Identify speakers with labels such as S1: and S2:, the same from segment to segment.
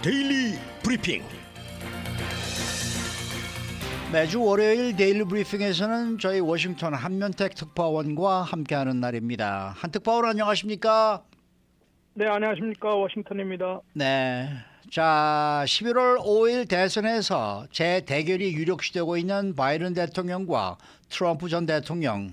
S1: 데일리 브리핑.
S2: 매주 월요일 데일리 브리핑에서는 저희 워싱턴 한면택 특파원과 함께하는 날입니다. 한 특파원 안녕하십니까?
S3: 네, 안녕하십니까. 워싱턴입니다.
S2: 네. 자, 11월 5일 대선에서 재대결이 유력시되고 있는 바이든 대통령과 트럼프 전 대통령.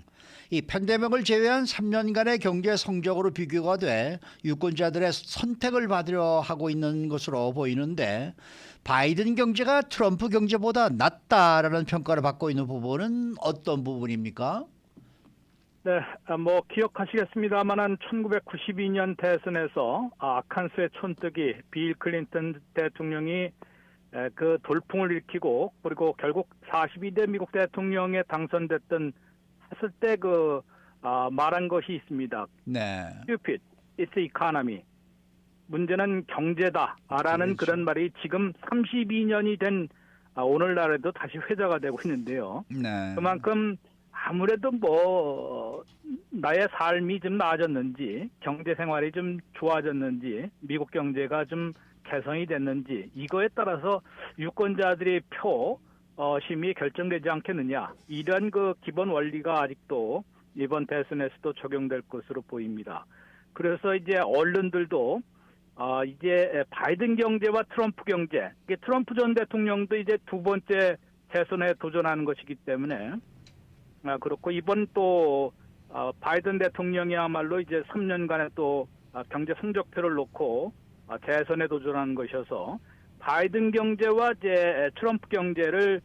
S2: 이 팬데믹을 제외한 3년간의 경제 성적으로 비교가 돼 유권자들의 선택을 받으려 하고 있는 것으로 보이는데 바이든 경제가 트럼프 경제보다 낫다라는 평가를 받고 있는 부분은 어떤 부분입니까?
S3: 네, 기억하시겠습니다만은 1992년 대선에서 아칸스의 촌뜨기 빌 클린턴 대통령이 그 돌풍을 일으키고 그리고 결국 42대 미국 대통령에 당선됐던 했을 때 말한 것이 있습니다.
S2: 네.
S3: Stupid, it's economy. 문제는 경제다라는
S2: 그렇죠.
S3: 그런 말이 지금 32년이 된 오늘날에도 다시 회자가 되고 있는데요.
S2: 네.
S3: 그만큼 아무래도 나의 삶이 좀 나아졌는지 경제 생활이 좀 좋아졌는지 미국 경제가 좀 개선이 됐는지 이거에 따라서 유권자들의 표심이 결정되지 않겠느냐 이런 그 기본 원리가 아직도 이번 대선에서도 적용될 것으로 보입니다. 그래서 이제 언론들도 이제 바이든 경제와 트럼프 경제, 트럼프 전 대통령도 이제 두 번째 대선에 도전하는 것이기 때문에 그렇고 이번 또 바이든 대통령이야말로 이제 3년간의 또 경제 성적표를 놓고 대선에 도전하는 것이어서 바이든 경제와 이제 트럼프 경제를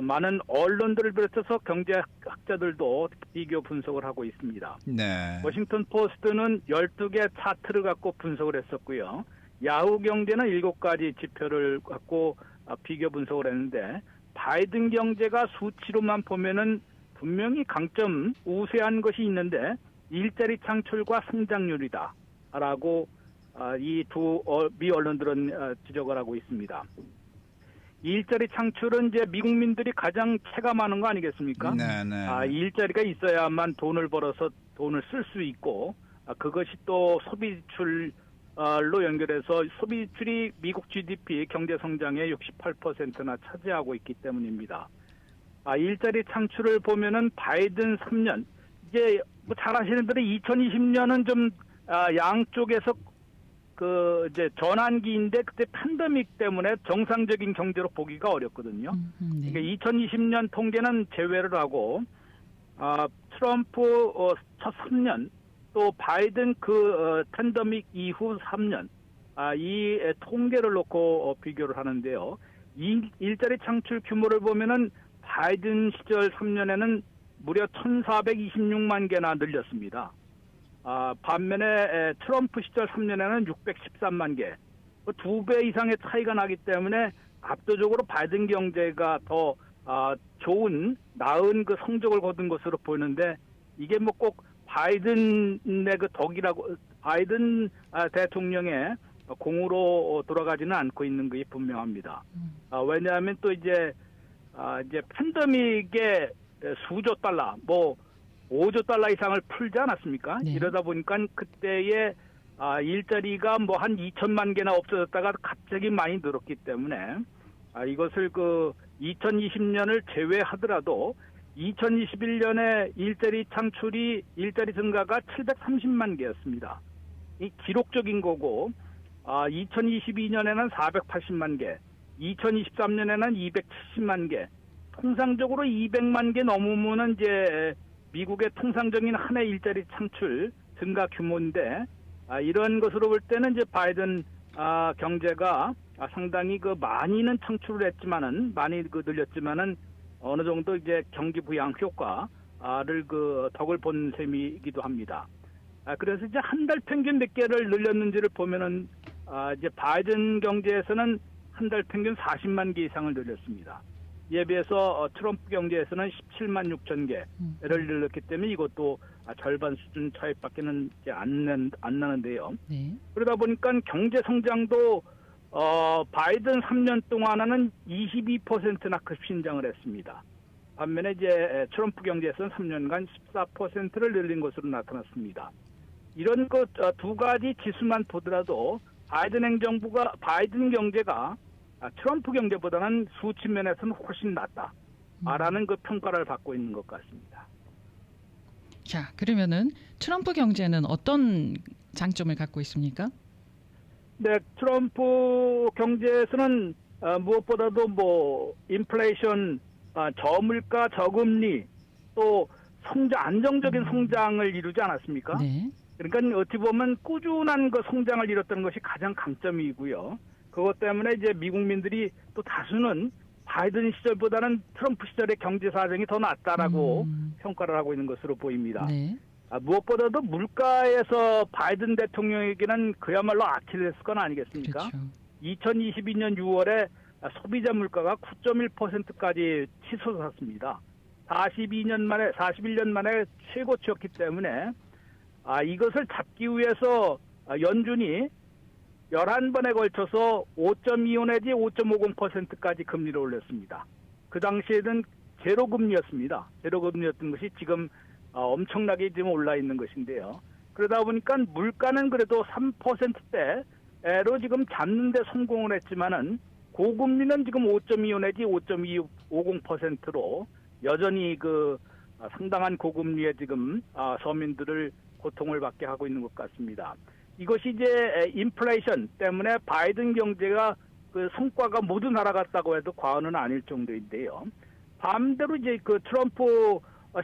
S3: 많은 언론들을 비롯해서 경제학자들도 비교 분석을 하고 있습니다.
S2: 네.
S3: 워싱턴 포스트는 12개 차트를 갖고 분석을 했었고요. 야후 경제는 7가지 지표를 갖고 비교 분석을 했는데 바이든 경제가 수치로만 보면은 분명히 강점 우세한 것이 있는데 일자리 창출과 성장률이다라고 이 두 미 언론들은 지적을 하고 있습니다. 일자리 창출은 이제 미국민들이 가장 체감하는 거 아니겠습니까?
S2: 네.
S3: 일자리가 있어야만 돈을 벌어서 돈을 쓸 수 있고 그것이 또 소비출로 연결해서 소비출이 미국 GDP 경제 성장의 68%나 차지하고 있기 때문입니다. 일자리 창출을 보면은 바이든 3년 이제 잘 아시는 대로 2020년은 좀 양쪽에서 이제 전환기인데 그때 팬데믹 때문에 정상적인 경제로 보기가 어렵거든요.
S4: 네.
S3: 그러니까 2020년 통계는 제외를 하고 트럼프 첫 3년 또 바이든 팬데믹 이후 3년 이 통계를 놓고 비교를 하는데요. 일자리 창출 규모를 보면은 바이든 시절 3년에는 무려 1,426만 개나 늘렸습니다. 반면에 트럼프 시절 3년에는 613만 개, 2배 이상의 차이가 나기 때문에 압도적으로 바이든 경제가 더 나은 그 성적을 거둔 것으로 보이는데 이게 꼭 바이든의 그 덕이라고 바이든 대통령의 공으로 돌아가지는 않고 있는 것이 분명합니다. 왜냐하면 또 이제 팬데믹에 수조 달러, 5조 달러 이상을 풀지 않았습니까?
S4: 네.
S3: 이러다 보니까 그때의 일자리가 한 2천만 개나 없어졌다가 갑자기 많이 늘었기 때문에 이것을 2020년을 제외하더라도 2021년에 일자리 증가가 730만 개였습니다. 이 기록적인 거고 2022년에는 480만 개, 2023년에는 270만 개, 통상적으로 200만 개 넘으면은 이제 미국의 통상적인 한 해 일자리 창출 증가 규모인데 이런 것으로 볼 때는 이제 바이든 경제가 상당히 많이는 창출을 했지만은 많이 늘렸지만은 어느 정도 이제 경기 부양 효과를 덕을 본 셈이기도 합니다. 그래서 이제 한 달 평균 몇 개를 늘렸는지를 보면은 이제 바이든 경제에서는 한 달 평균 40만 개 이상을 늘렸습니다. 이에 비해서 트럼프 경제에서는 17만 6천 개를 늘렸기 때문에 이것도 절반 수준 차이밖에는 이제 안 나는데요.
S4: 네.
S3: 그러다 보니까 경제 성장도 바이든 3년 동안은 22%나 급신장을 했습니다. 반면에 이제 트럼프 경제에서는 3년간 14%를 늘린 것으로 나타났습니다. 이런 두 가지 지수만 보더라도 바이든 행정부가 바이든 경제가 트럼프 경제보다는 수치 면에서는 훨씬 낫다라는 그 평가를 받고 있는 것 같습니다.
S1: 자, 그러면은 트럼프 경제는 어떤 장점을 갖고 있습니까?
S3: 네, 트럼프 경제에서는 무엇보다도 뭐 인플레이션, 저물가, 저금리, 또 안정적인 성장을 이루지 않았습니까?
S1: 네.
S3: 그러니까 어찌 보면 꾸준한 그 성장을 이뤘다는 것이 가장 강점이고요. 그것 때문에 이제 미국민들이 또 다수는 바이든 시절보다는 트럼프 시절의 경제 사정이 더 낫다라고 평가를 하고 있는 것으로 보입니다.
S1: 네.
S3: 무엇보다도 물가에서 바이든 대통령에게는 그야말로 아킬레스건 아니겠습니까?
S1: 그렇죠.
S3: 2022년 6월에 소비자 물가가 9.1%까지 치솟았습니다. 41년 만에 최고치였기 때문에 이것을 잡기 위해서 연준이 11번에 걸쳐서 5.25 내지 5.50%까지 금리를 올렸습니다. 그 당시에는 제로금리였습니다. 제로금리였던 것이 지금 엄청나게 지금 올라 있는 것인데요. 그러다 보니까 물가는 그래도 3%대로 지금 잡는 데 성공을 했지만은 고금리는 지금 5.25 내지 5.250%로 여전히 그 상당한 고금리에 지금 서민들을 고통을 받게 하고 있는 것 같습니다. 이것이 이제 인플레이션 때문에 바이든 경제가 그 성과가 모두 날아갔다고 해도 과언은 아닐 정도인데요. 반대로 이제 그 트럼프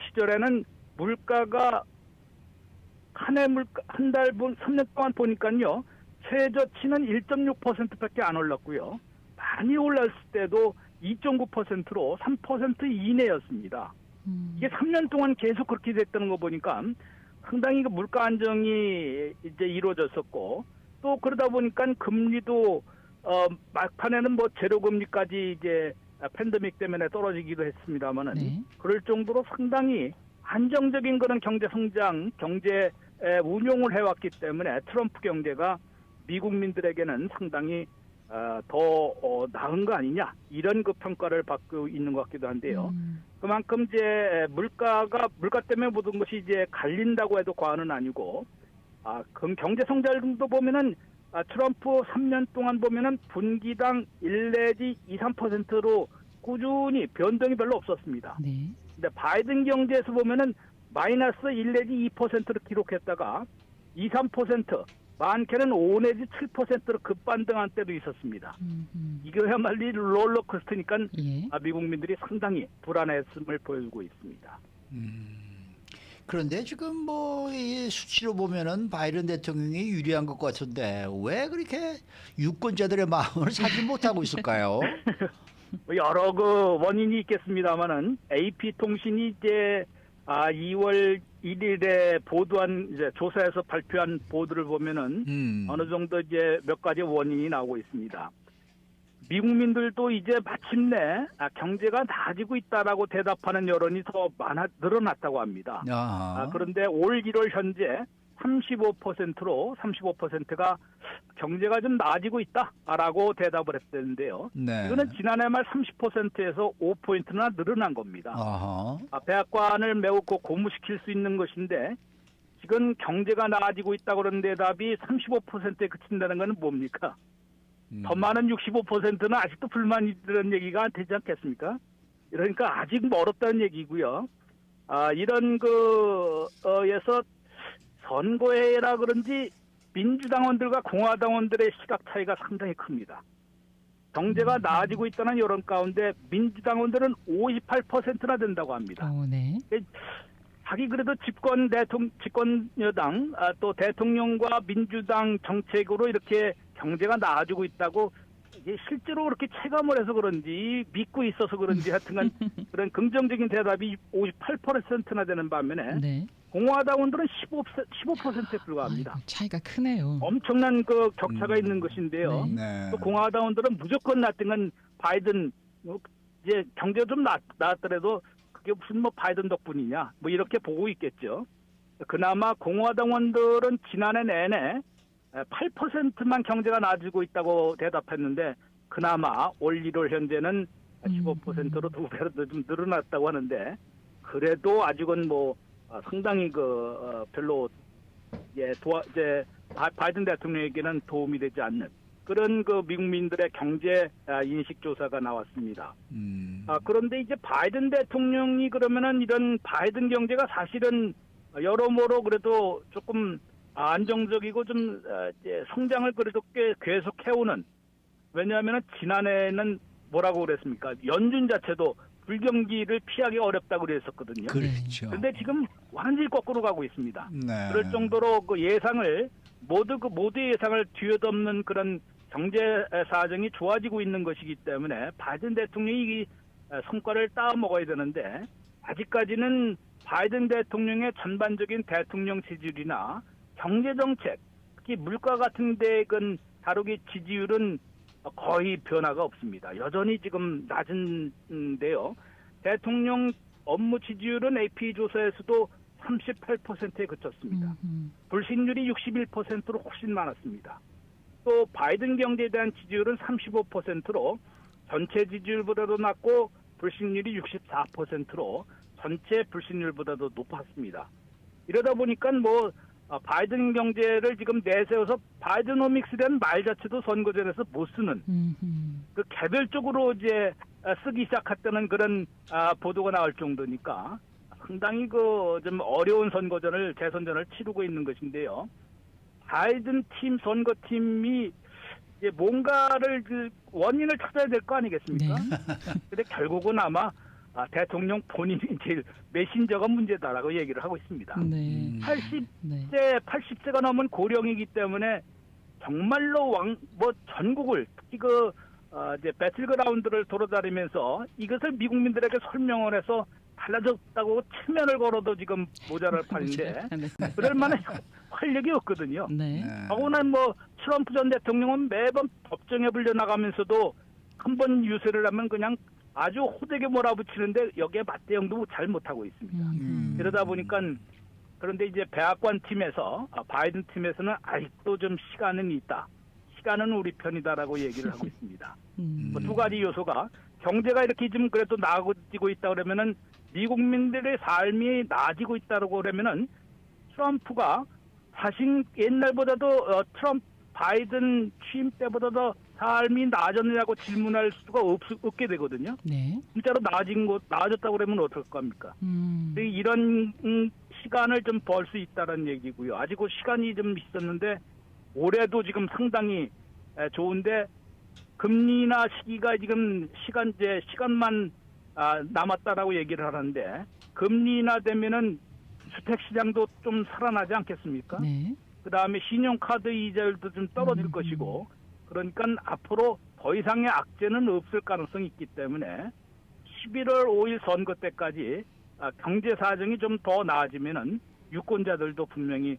S3: 시절에는 물가가 한 달, 3년 동안 보니까요, 최저치는 1.6%밖에 안 올랐고요. 많이 올랐을 때도 2.9%로 3% 이내였습니다. 이게 3년 동안 계속 그렇게 됐다는 거 보니까 상당히 그 물가 안정이 이제 이루어졌었고, 또 그러다 보니까 금리도 막판에는 뭐 제로 금리까지 이제 팬데믹 때문에 떨어지기도 했습니다만은
S1: 네.
S3: 그럴 정도로 상당히 안정적인 그런 경제 성장, 경제 운용을 해왔기 때문에 트럼프 경제가 미국민들에게는 상당히 더 나은 거 아니냐, 이런 그 평가를 받고 있는 것 같기도 한데요. 그만큼 이제 물가 때문에 모든 것이 이제 갈린다고 해도 과언은 아니고, 그럼 경제 성장도 보면은 트럼프 3년 동안 보면은 분기당 1 내지 2, 3%로 꾸준히 변동이 별로 없었습니다.
S1: 네.
S3: 근데 바이든 경제에서 보면은 마이너스 1 내지 2%를 기록했다가 2, 3%, 많게는 5 내지 7%로 급반등한 때도 있었습니다. 이거야말로 롤러코스터니까
S1: 예.
S3: 미국민들이 상당히 불안했음을 보이고 있습니다.
S2: 그런데 지금 뭐 이 수치로 보면은 바이든 대통령이 유리한 것 같은데 왜 그렇게 유권자들의 마음을 사지 못하고 있을까요?
S3: 여러 그 원인이 있겠습니다만은 AP 통신이 이제 2월 1일에 보도한 이제 조사에서 발표한 보도를 보면은 어느 정도 이제 몇 가지 원인이 나오고 있습니다. 미국민들도 이제 마침내 경제가 나아지고 있다라고 대답하는 여론이 더 늘어났다고 합니다. 그런데 올 1월 현재 35%로 35%가 경제가 좀 나아지고 있다라고 대답을 했는데요.
S2: 네.
S3: 이거는 지난해 말 30%에서 5포인트나 늘어난 겁니다. 백악관을 매우 고무시킬 수 있는 것인데 지금 경제가 나아지고 있다고 그러는 대답이 35%에 그친다는 것은 뭡니까? 더 많은 65%는 아직도 불만이 드는 얘기가 되지 않겠습니까? 그러니까 아직 멀었다는 얘기고요. 이런 에서 선거회라 그런지 민주당원들과 공화당원들의 시각 차이가 상당히 큽니다. 경제가 나아지고 있다는 여론 가운데 민주당원들은 58%나 된다고 합니다.
S1: 네.
S3: 자기 그래도 집권 여당 또 대통령과 민주당 정책으로 이렇게 경제가 나아지고 있다고 이게 실제로 그렇게 체감을 해서 그런지 믿고 있어서 그런지 하여튼간 그런 긍정적인 대답이 58%나 되는 반면에
S1: 네.
S3: 공화당원들은 15%에 불과합니다.
S1: 아이고, 차이가 크네요.
S3: 엄청난 그 격차가 있는 것인데요.
S1: 네.
S3: 또 공화당원들은 무조건 나중은 바이든 이제 경제가 좀 나았더라도 그게 무슨 뭐 바이든 덕분이냐 뭐 이렇게 보고 있겠죠. 그나마 공화당원들은 지난해 내내 8%만 경제가 나아지고 있다고 대답했는데 그나마 올 1월 현재는 15%로 2배로 좀 늘어났다고 하는데 그래도 아직은 뭐 상당히 별로 이제 바이든 대통령에게는 도움이 되지 않는 그런 그 미국민들의 경제 인식 조사가 나왔습니다. 그런데 이제 바이든 대통령이 그러면은 이런 바이든 경제가 사실은 여러모로 그래도 조금 안정적이고 좀 이제 성장을 그래도 꽤 계속 해오는, 왜냐하면 지난해는 뭐라고 그랬습니까? 연준 자체도 불경기를 피하기 어렵다고 그랬었거든요.
S2: 그렇죠.
S3: 그런데 지금 완전히 거꾸로 가고 있습니다.
S2: 네.
S3: 그럴 정도로 그 예상을 모두의 예상을 뒤엎는 그런 경제 사정이 좋아지고 있는 것이기 때문에 바이든 대통령이 이 성과를 따 먹어야 되는데, 아직까지는 바이든 대통령의 전반적인 대통령 지지율이나 경제 정책, 특히 물가 같은 데 다루기 지지율은 거의 변화가 없습니다. 여전히 지금 낮은데요. 대통령 업무 지지율은 AP 조사에서도 38%에 그쳤습니다. 불신율이 61%로 훨씬 많았습니다. 또 바이든 경제에 대한 지지율은 35%로 전체 지지율보다도 낮고, 불신율이 64%로 전체 불신율보다도 높았습니다. 이러다 보니까 바이든 경제를 지금 내세워서 바이드노믹스라는 말 자체도 선거전에서 못 쓰는, 그 개별적으로 이제 쓰기 시작했다는 그런 보도가 나올 정도니까 상당히 좀 어려운 재선전을 치르고 있는 것인데요. 바이든 팀 선거팀이 이제 뭔가를 원인을 찾아야 될 거 아니겠습니까?
S1: 네.
S3: 근데 결국은 아마 대통령 본인이 제일 메신저가 문제다라고 얘기를 하고 있습니다.
S1: 네.
S3: 80세가 넘은 고령이기 때문에 정말로 전국을, 특히 이제 배틀그라운드를 돌아다니면서 이것을 미국민들에게 설명을 해서 달라졌다고 체면을 걸어도 지금 모자랄 판인데 그럴 만한 활력이 없거든요.
S1: 네.
S3: 더구나 트럼프 전 대통령은 매번 법정에 불려나가면서도 한 번 유세를 하면 그냥 아주 호되게 몰아붙이는데 여기에 맞대응도 잘 못하고 있습니다. 그러다 보니까, 그런데 이제 백악관 팀에서, 바이든 팀에서는 아직도 좀 시간은 있다. 시간은 우리 편이다라고 얘기를 하고 있습니다. 두 가지 요소가, 경제가 이렇게 좀 그래도 나아지고 있다 그러면은 미국민들의 삶이 나아지고 있다고 그러면은 트럼프가 사실 옛날보다도 바이든 취임 때보다도 삶이 나아졌느냐고 질문할 수가 없게 되거든요.
S1: 네.
S3: 진짜로 나아졌다고 그러면 어떨 겁니까? 이런 시간을 좀 벌 수 있다는 얘기고요. 아직은 시간이 좀 있었는데 올해도 지금 상당히 좋은데, 금리나 시기가 지금 시간만 남았다라고 얘기를 하는데, 금리나 되면은 주택 시장도 좀 살아나지 않겠습니까?
S1: 네.
S3: 그다음에 신용카드 이자율도 좀 떨어질 것이고, 그러니까 앞으로 더 이상의 악재는 없을 가능성이 있기 때문에 11월 5일 선거 때까지 경제 사정이 좀 더 나아지면은 유권자들도 분명히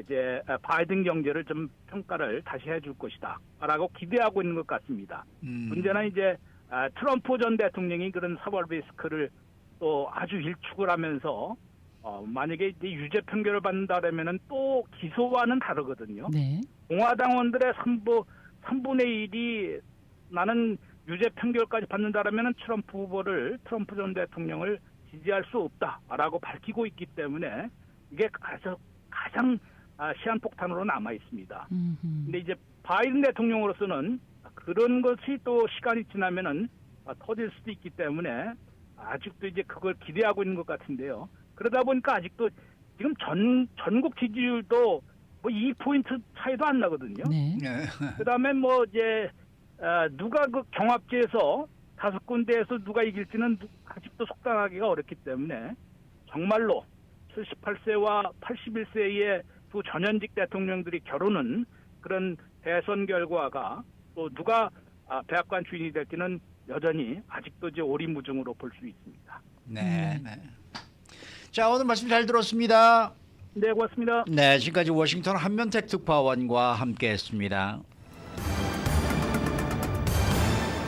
S3: 이제 바이든 경제를 좀 평가를 다시 해줄 것이다라고 기대하고 있는 것 같습니다. 문제는 이제 트럼프 전 대통령이 그런 사법 리스크를 또 아주 일축을 하면서 만약에 이제 유죄 판결을 받는다라면은 또 기소와는 다르거든요.
S1: 네.
S3: 공화당원들의 3분의 1이 나는 유죄 판결까지 받는다라면은 트럼프 전 대통령을 지지할 수 없다라고 밝히고 있기 때문에 이게 가장 시한폭탄으로 남아 있습니다. 근데 이제 바이든 대통령으로서는 그런 것이 또 시간이 지나면은 터질 수도 있기 때문에 아직도 이제 그걸 기대하고 있는 것 같은데요. 그러다 보니까 아직도 지금 전국 지지율도 2포인트 차이도 안 나거든요.
S1: 네.
S3: 그다음에 이제 누가 그 경합지에서 5군데에서 누가 이길지는 아직도 속단하기가 어렵기 때문에 정말로 78세와 81세의 두 전현직 대통령들이 겨루는 그런 대선 결과가 또 누가 백악관 주인이 될지는 여전히 아직도 이제 오리무중으로 볼 수 있습니다.
S2: 네. 자, 오늘 말씀 잘 들었습니다.
S3: 네, 고맙습니다.
S2: 네, 지금까지 워싱턴 한면택 특파원과 함께했습니다.